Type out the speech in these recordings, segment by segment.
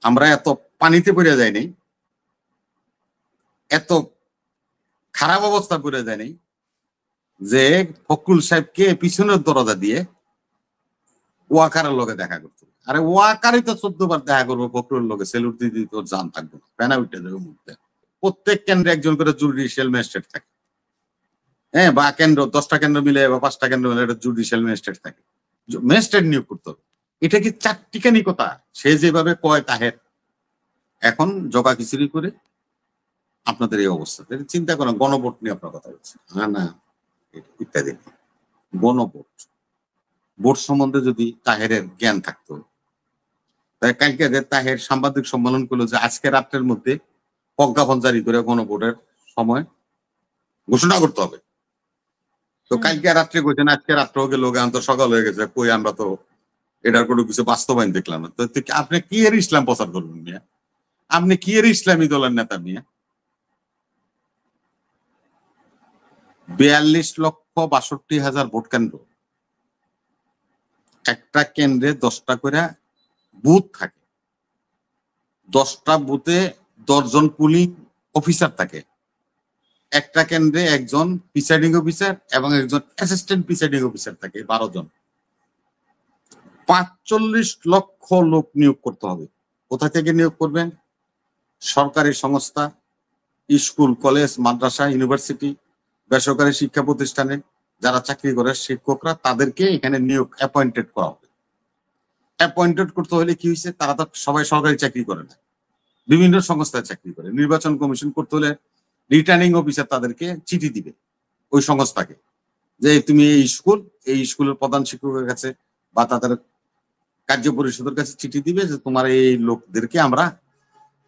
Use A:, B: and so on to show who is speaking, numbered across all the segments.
A: আমরা এত পানিতে পড়ে যাইনি, এত খারাপ অবস্থা পড়ে যায়নি যে ফখরুল সাহেবকে পিছনের দরজা দিয়ে ওয়াকারের লগে দেখা করতে। আরে ওয়াকারই তো 14 বার দেখা করবো ফখরুল লগে, সেলুট দিদি তোর জান থাকবো, প্যানা উঠে যাবে মুখতে। প্রত্যেক কেন্দ্রে একজন করে জুডিশিয়াল ম্যাজিস্ট্রেট থাকে, হ্যাঁ, বা কেন্দ্র 10টা কেন্দ্র মিলে বা 5টা কেন্দ্র মিলে একটা জুডিশিয়াল ম্যাজিস্ট্রেট থাকে, ম্যাজিস্ট্রেট নিয়োগ করতে হবে। এটা কি চারটিখানিকতা? সে যেভাবে কয় তাহের এখন জগা খিচুড়ি করে আপনাদের এই অবস্থা। চিন্তা করেন, গণভোট নিয়ে আপনার কথা বলছে, হ্যাঁ না ইত্যাদি। গণভোট, ভোট সম্বন্ধে যদি তাহেরের জ্ঞান থাকতো, তাই কালকে তাহের সাংবাদিক সম্মেলন করলো যে আজকে রাত্রের মধ্যে প্রজ্ঞাপন জারি করে গণভোটের সময় ঘোষণা করতে হবে। তো কালকে রাত্রে কইছেন আজকে রাত্রে গেল, তো সকাল হয়ে গেছে, কই আমরা তো এটার কোনো কিছু বাস্তবায়ন দেখলাম না। তো আপনি কি এর ইসলাম প্রচার করবেন মিয়া? আপনি কি এর ইসলামী দলের নেতা মিয়া? 42,62,000 ভোট কেন্দ্র, একটা কেন্দ্রে 10টা করে বুথ থাকে, 10টা বুথে 10 জন পুলিং অফিসার থাকে, একটা কেন্দ্রে একজন প্রিসাইডিং অফিসার এবং একজন অ্যাসিস্ট্যান্ট প্রিসাইডিং অফিসার থাকে, 12 জন। 45 লক্ষ লোক নিয়োগ করতে হবে। কোথা থেকে নিয়োগ করবেন? সরকারি সংস্থা, স্কুল, কলেজ, মাদ্রাসা, ইউনিভার্সিটি, বেসরকারি শিক্ষা প্রতিষ্ঠানে যারা চাকরি করে শিক্ষকরা, তাদেরকে এখানে নিয়োগ অ্যাপয়েন্টেড করা হবে। অ্যাপয়েন্টেড করতে হলে কি হয়েছে, তারা তো সবাই সরকারি চাকরি করে না, বিভিন্ন সংস্থায় চাকরি করে। নির্বাচন কমিশন করতে হলে রিটার্নিং অফিসার তাদেরকে চিঠি দিবে ওই সংস্থাকে, যে তুমি এই স্কুলের প্রধান শিক্ষকের কাছে বা তাদের কার্য পরিষদের কাছে চিঠি দিবে যে তোমার এই লোকদেরকে আমরা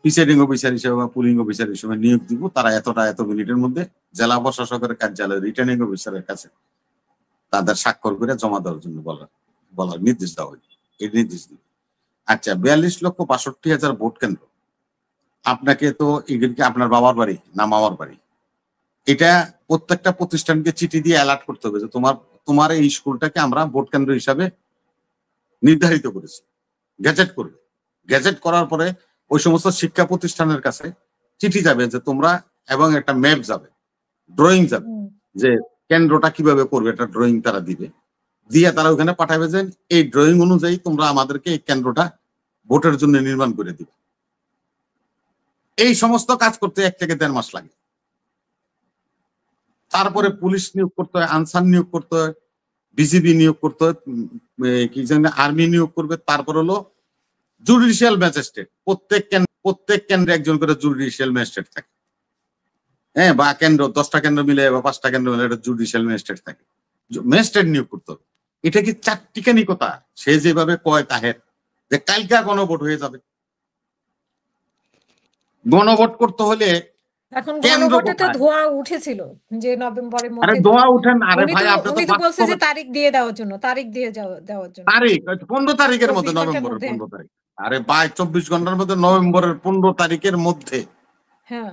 A: প্রিসাইডিং অফিসার হিসেবে বা পুলিং অফিসার হিসেবে নিয়োগ দিব, তারা এত মিনিটের মধ্যে জেলা প্রশাসকের কার্যালয় রিটার্নিং অফিসারের কাছে তাদের স্বাক্ষর করে জমা দেওয়ার জন্য বলার নির্দেশ দেওয়া হয়েছে। এই নির্দেশ দিবে। আচ্ছা, 42,62,000 ভোট কেন্দ্র, আপনাকে তো এগুলিকে আপনার বাবার বাড়ি না মামার বাড়ি, এটা প্রত্যেকটা প্রতিষ্ঠানকে চিঠি দিয়ে অ্যালার্ট করতে হবে যে তোমার এই স্কুলটাকে আমরা ভোট কেন্দ্র হিসাবে নির্ধারিত করেছি। গ্যাজেট করবে, গ্যাজেট করার পরে ওই সমস্ত শিক্ষা প্রতিষ্ঠানের কাছে চিঠি যাবে যে তোমরা, এবং একটা ম্যাপ যাবে, ড্রয়িং যাবে, যে কেন্দ্রটা কিভাবে করবে, এটা ড্রয়িং তারা দিবে, দিয়ে তারা ওখানে পাঠাবে যে এই ড্রয়িং অনুযায়ী তোমরা আমাদেরকে এই কেন্দ্রটা ভোটের জন্য নির্মাণ করে দিবে। এই সমস্ত কাজ করতে 1 থেকে 1.5 মাস লাগে। তারপরে পুলিশ নিয়োগ করতে হয়, আনসার নিয়োগ করতে হয়, বিজিবি নিয়োগ করতে হয়, কি জানি আর্মি নিয়োগ করবে, তারপর হলো জুডিশিয়াল ম্যাজিস্ট্রেট। প্রত্যেক কেন্দ্রে একজন করে জুডিশিয়াল ম্যাজিস্ট্রেট থাকে, হ্যাঁ, বা কেন্দ্র 10টা কেন্দ্র মিলে বা 5টা কেন্দ্র মিলে একটা জুডিশিয়াল ম্যাজিস্ট্রেট থাকে, ম্যাজিস্ট্রেট নিয়োগ করতে হবে। এটা কি চারটিখানিকতা? সে যেভাবে কয় তাহের যে কালকা গণভোট হয়ে যাবে। গণভোট করতে হলে
B: এখন
A: কেন্দ্র
B: গণভোটে তো
A: কোথায়?
B: ধোঁয়া উঠেছিল যে নভেম্বরের
A: আরে
B: মধ্যে
A: ধোঁয়া উঠেন, আরে ভাই আপনি
B: উনি
A: তো
B: তো বলছে যে
A: বাস্তবে
B: তারিখ দিয়ে দেওয়ার জন্য, দেওয়ার জন্য
A: তারিখ 15 তারিখের মধ্যে,
B: 24 ঘন্টার
A: নভেম্বরের
B: মধ্যে।
A: 15 তারিখ। আরে ভাই 24 ঘন্টার মধ্যে, নভেম্বরের 15 তারিখের মধ্যে
B: হ্যাঁ,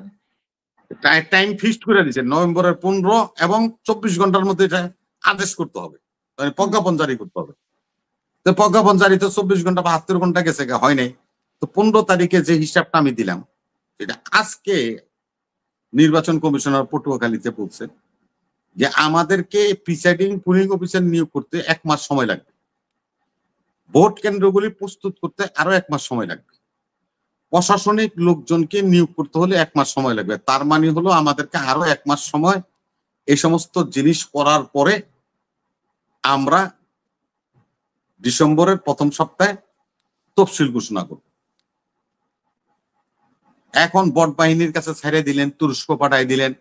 A: টাইম ফিক্সড করে দিয়েছে, নভেম্বরের 15 এবং 24 ঘন্টার মধ্যে এটা আদেশ করতে হবে, মানে প্রজ্ঞাপন জারি করতে হবে। তো প্রজ্ঞাপন জারি তো 24 ঘন্টা বা 72 ঘন্টা গেছে, হয় নাই। তো 15 তারিখে যে হিসাবটা আমি দিলাম, সেটা আজকে নির্বাচন কমিশনার পটুয়াখালীতে বলছে যে আমাদেরকে প্রিসাইডিং পুলিং অফিসার নিয়োগ করতে 1 মাস সময় লাগবে, ভোট কেন্দ্রগুলি প্রস্তুত করতে আরো 1 মাস সময় লাগবে, প্রশাসনিক লোকজনকে নিয়োগ করতে হলে 1 মাস সময় লাগবে। তার মানে হলো আমাদেরকে আরো 1 মাস সময় এই সমস্ত জিনিস করার পরে আমরা ডিসেম্বরের প্রথম সপ্তাহে তফসিল ঘোষণা করব। এখন বট বাহিনীর কাছে ছেড়ে দিলেন, তুরস্ক পাঠাই দিলেন,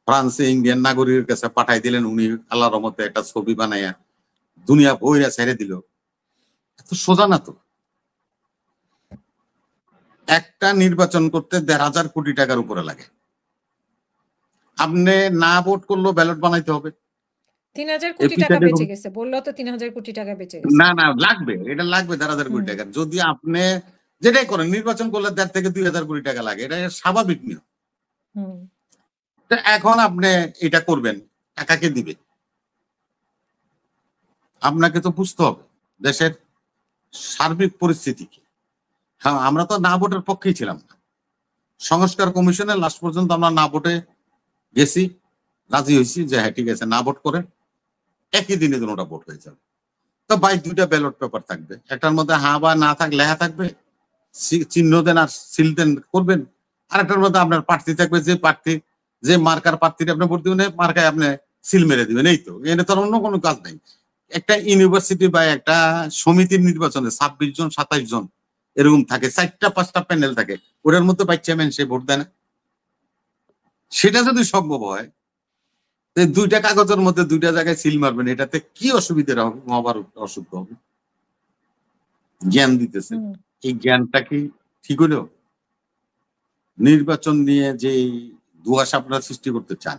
A: ফ্রান্সে ইন্ডিয়ান নাগরিকের কাছে পাঠাই দিলেন, উনি আল্লাহর রহমতে একটা ছবি বানাইয়া দুনিয়া বইরা ছেড়ে দিল। এত সোজা না তো। একটা নির্বাচন করতে 1,500 কোটি টাকার উপরে লাগে। আপনি না ভোট করলেও ব্যালট বানাইতে হবে।
B: 3,000 কোটি টাকা বেঁচে গেছে, বললো তো 3,000 কোটি টাকা বেঁচে গেছে।
A: না লাগবে, এটা লাগবে 1,500 কোটি টাকা। যদি আপনি যেটাই করেন, নির্বাচন করলে 1,500 থেকে 2,000 কোটি টাকা লাগে, এটা স্বাভাবিক নিয়ম। এখন আপনি এটা করবেন, টাকাকে দিবে, আপনাকে তো বুঝতে হবে দেশের সার্বিক পরিস্থিতি কি। হ্যাঁ, আমরা তো না ভোটের পক্ষেই ছিলাম না। সংস্কার কমিশনে লাস্ট পর্যন্ত আমরা না ভোটে গেছি, রাজি হয়েছি যে হ্যাঁ ঠিক আছে না ভোট করে একই দিনে দুটোটা ভোট হয়ে যাবে। তো ভাই 2টা ব্যালট পেপার থাকবে, একটার মধ্যে হ্যাঁ বা না থাক লেখা থাকবে, চিহ্ন দেন আর সিল দেন করবেন, আর একটার মধ্যে আপনার প্রার্থী থাকবে, যে প্রার্থী যে মার্কার প্রার্থীর আপনি ভোট দিবেন মার্কায় আপনি সিল মেরে দিবেন, এই তো। এটা তো অন্য কোনো কাজ নাই। একটা ইউনিভার্সিটি বা একটা সমিতির নির্বাচনে 26 জন 27 জন এরকম থাকে, 4টা 5টা প্যানেল থাকে, ওটার মধ্যে বাচ্চা মেন সে ভোট দেয় না। সেটা যদি সম্ভব হয়, 2টা কাগজের মধ্যে 2টা জায়গায় সিল মারবেন, এটাতে কি অসুবিধা হবার অসুখ হবে? জ্ঞান দিতেছে, এই জ্ঞানটা কি ঠিক হলো? নির্বাচন নিয়ে যে দুয়াশা আপনারা সৃষ্টি করতে চান,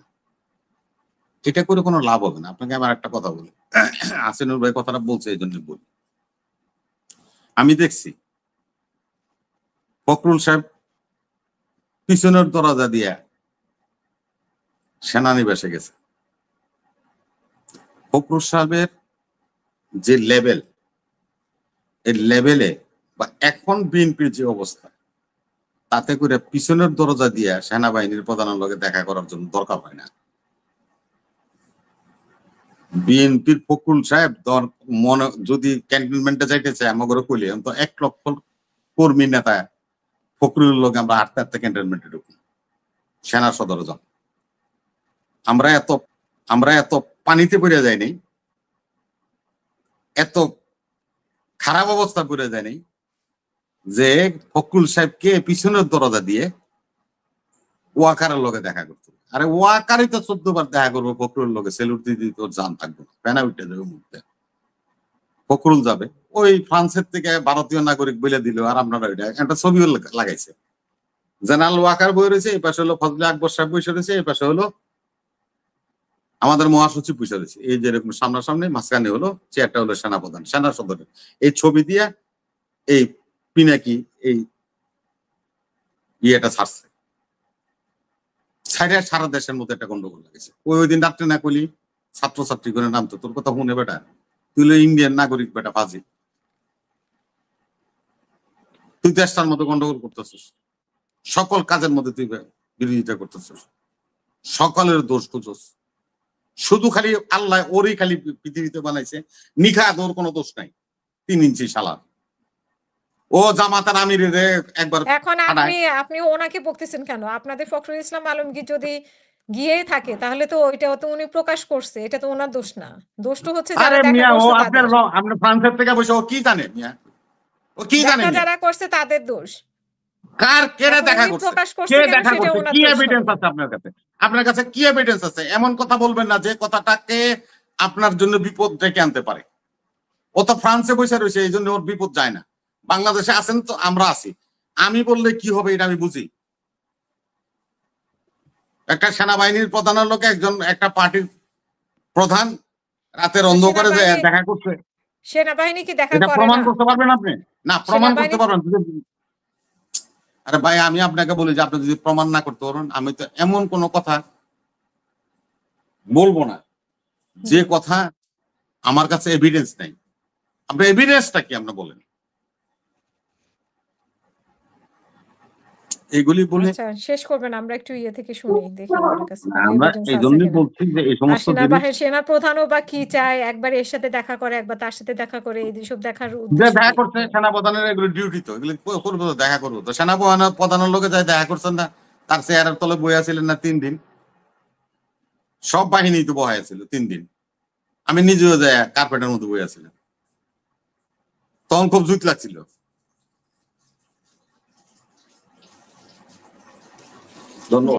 A: এটা করে কোনো লাভ হবে না। আপনাকে আমার একটা কথা বলি, আসিনুর ভাই কথাটা বলছে এই জন্য বলি। আমি দেখছি ফখরুল সাহেব পিছনের দরজা দিয়া সেনানিবাসে গেছে। ফখরুল সাহেবের যে লেভেল, এই লেভেলে বা এখন বিএনপির যে অবস্থা, তাতে করে পিছনের দরজা দিয়া সেনাবাহিনীর প্রধানের লগে দেখা করার জন্য দরকার হয় না। বিএনপির ফখরুল সাহেব মনে যদি ক্যান্টনমেন্টে যাইতে চায় আমাকে কইলে তো 1 লক্ষ কর্মী নেতা ফখরুলের লোক আমরা হাঁটতে হাঁটতে ক্যান্টনমেন্টে ঢুকি, সেনা সদরে যান। আমরা এত পানিতে পড়ে যাইনি, এত খারাপ অবস্থা পড়ে যায়নি যে ফখরুল সাহেবকে পিছনের দরজা দিয়ে ওয়াকারের লগে দেখা করতে। আরে ওয়াকারই তো 14 বার দেখা করবো ফখরুল লগে, সেলুট দিদি তোর জান থাকবো না, ফেনা উঠে যাবে মুখতে। ফখরুল যাবে, ওই ফ্রান্সের থেকে ভারতীয় নাগরিক বলে দিল, আর আপনারা ওইটা একটা ছবিও লাগাইছে। জেনারেল ওয়াকার বই রয়েছে, এই পাশে হলো ফজলে আকবর সাহেব বসে রয়েছে, এই পাশে হলো আমাদের মহাসচিব বসে রয়েছে, এই যেরকম সামনাসামনি, মাঝখানে হলো চেয়ারটা হলো সেনাপ্রধান, সেনা সদরে। এই ছবি দিয়া এই পিনাকি এই ইয়েটা ছাড়ছে, ছাড়িয়া সারা দেশের মধ্যে একটা গন্ডগোল লাগেছে। ওই দিন রাত্রে না কইলি ছাত্রছাত্রী করে নামতো, তোর কথা শুনে বেটা, তুই হলো ইন্ডিয়ান নাগরিক বেটা ফাজি, তুই দেশটার মতো গন্ডগোল করতেছিস, সকল কাজের মধ্যে তুই বিরোধিতা করতেছিস, সকলের দোষ খুঁজোস, শুধু খালি আল্লাহ ওরই খালি পৃথিবীতে বানাইছে, নিখা ওর কোনো দোষ নাই, 3 ইঞ্চি শালা। ও জামাতার আমিরের একবার
B: এখন আপনি ওনাকে বকতেছেন কেন? আপনাদের ফখরুল ইসলাম আলমগীর যদি গিয়ে থাকে তাহলে তো ওইটা তো উনি প্রকাশ করছে, এটা তো ওনার দোষ না। দোষ তো হচ্ছে যারা
A: আরে
B: দেখা
A: মিয়া, ও
B: করছে
A: আপনার
B: তাদের।
A: আপনার ফ্রান্সের থেকে বসে ও কি জানে মিয়া, ও কি জানে
B: দেখা
A: মিয়া?
B: যারা করছে তাদের দোষ।
A: কার কেড়ে
B: এখন
A: দেখা
B: উনি
A: করছে,
B: প্রকাশ
A: কে
B: করছে কেন
A: দেখা
B: সেটা
A: করছে,
B: ওনার
A: কি
B: দোষ
A: এভিডেন্স
B: হবে।
A: আছে আপনার কাছে? আপনার কাছে কি এভিডেন্স আছে? এমন কথা বলবেন না যে কথাটাকে আপনার জন্য বিপদ ডেকে আনতে পারে। ও তো ফ্রান্সে বসে রয়েছে, এই জন্য ওর বিপদ যায় না। বাংলাদেশে আছেন তো, আমরা আছি। আমি বললে কি হবে এটা আমি বুঝি। একটা সেনাবাহিনীর প্রধানের লোকে একজন একটা পার্টির প্রধান রাতের অন্ধকারে যে দেখা করছে,
B: সেনাবাহিনী কি দেখা
A: এটা
B: করে
A: প্রমাণ
B: না?
A: করতে পারবেন আপনি? না, প্রমাণ করতে
B: সেনাবাহিনী
A: পারবেন। আরে ভাই, আমি আপনাকে বলি যে আপনি যদি প্রমাণ না করতে পারেন, আমি তো এমন কোন কথা বলবো না যে কথা আমার কাছে এভিডেন্স নাই। আপনার এভিডেন্সটা কি আপনি বলেন? এগুলি বলে
B: আচ্ছা, শেষ করবেন, আমরা একটু ইয়ে থেকে শুনি, দেখি ওনার কাছে কোনো
A: আমরা
B: এভিডেন্স
A: এই
B: আছে
A: জন্যই
B: কিনা।
A: বলছি যে এই
B: আর
A: সমস্ত জিনিস
B: সেনা প্রধানও বা কি চায়, একবার এর সাথে দেখা করে, একবার তার সাথে দেখা করে, এইসব দেখার উদ্দেশ্য
A: দেখা
B: কি?
A: করছে সেনাপ্রধানের, এগুলো ডিউটি তো, এগুলো করবো তো, দেখা করবো তো। সেনাপ্রধানের লোকে যায় দেখা করছেন না? তার চেয়ারের তলে বইয়া ছিলেন না 3 দিন? সব বাহিনী তো বহাই ছিল 3 দিন। আমি নিজেও যাই কার্পেটের মধ্যে বইয়া ছিলাম, তখন খুব জুত লাগছিল। ধন্যবাদ।